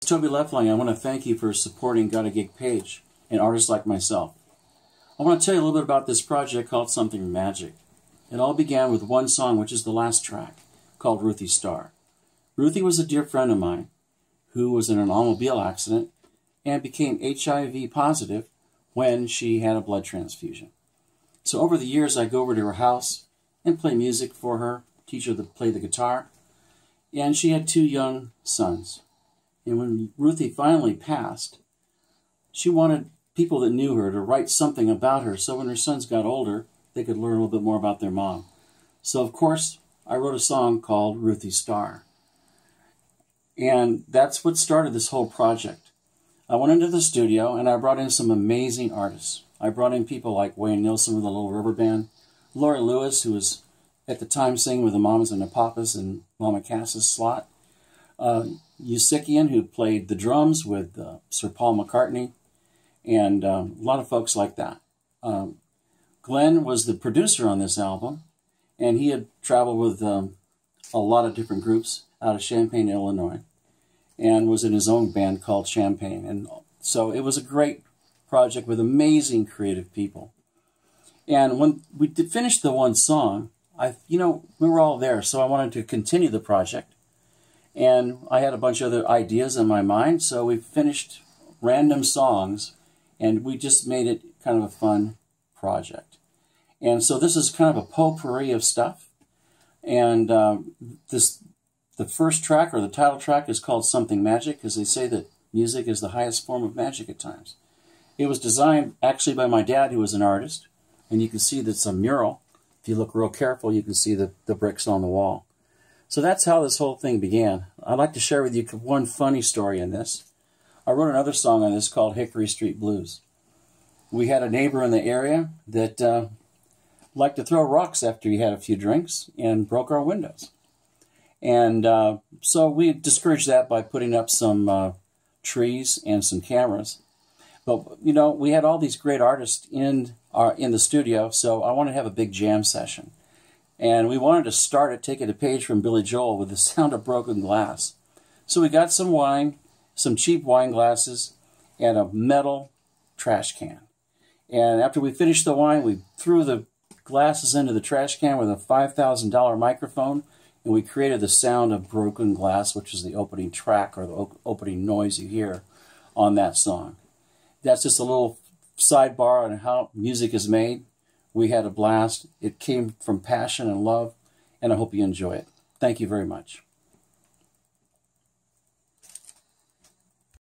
Toby Leflang. I want to thank you for supporting Got a Gig page and artists like myself. I want to tell you a little bit about this project called Something Magic. It all began with one song, which is the last track, called Ruthie Star. Ruthie was a dear friend of mine who was in an automobile accident and became HIV positive when she had a blood transfusion. So over the years, I go over to her house and play music for her, teach her to play the guitar. And she had 2 young sons. And when Ruthie finally passed, she wanted people that knew her to write something about her so when her sons got older, they could learn a little bit more about their mom. So, of course, I wrote a song called Ruthie Star. And that's what started this whole project. I went into the studio and I brought in some amazing artists. I brought in people like Wayne Nilsson with the Little River Band, Laurie Lewis, who was at the time singing with the Mamas and the Papas and Mama Cass's slot, Eusikian, who played the drums with Sir Paul McCartney, and a lot of folks like that. Glenn was the producer on this album, and he had traveled with a lot of different groups out of Champaign, Illinois, and was in his own band called Champaign. And so it was a great project with amazing creative people. And when we finished the one song, we were all there, so I wanted to continue the project. And I had a bunch of other ideas in my mind, so we finished random songs, and we just made it kind of a fun project. And so this is kind of a potpourri of stuff. And the first track, or the title track, is called Something Magic, because they say that music is the highest form of magic at times. It was designed actually by my dad, who was an artist, and you can see that it's a mural. If you look real careful, you can see the bricks on the wall. So that's how this whole thing began. I'd like to share with you one funny story in this. I wrote another song on this called Hickory Street Blues. We had a neighbor in the area that liked to throw rocks after he had a few drinks and broke our windows. And so we discouraged that by putting up some trees and some cameras. But, we had all these great artists in the studio, so I wanted to have a big jam session. And we wanted to start it taking a page from Billy Joel with the sound of broken glass. So we got some wine, some cheap wine glasses, and a metal trash can. And after we finished the wine, we threw the glasses into the trash can with a $5,000 microphone, and we created the sound of broken glass, which is the opening track or the opening noise you hear on that song. That's just a little sidebar on how music is made. We had a blast. It came from passion and love, and I hope you enjoy it. Thank you very much.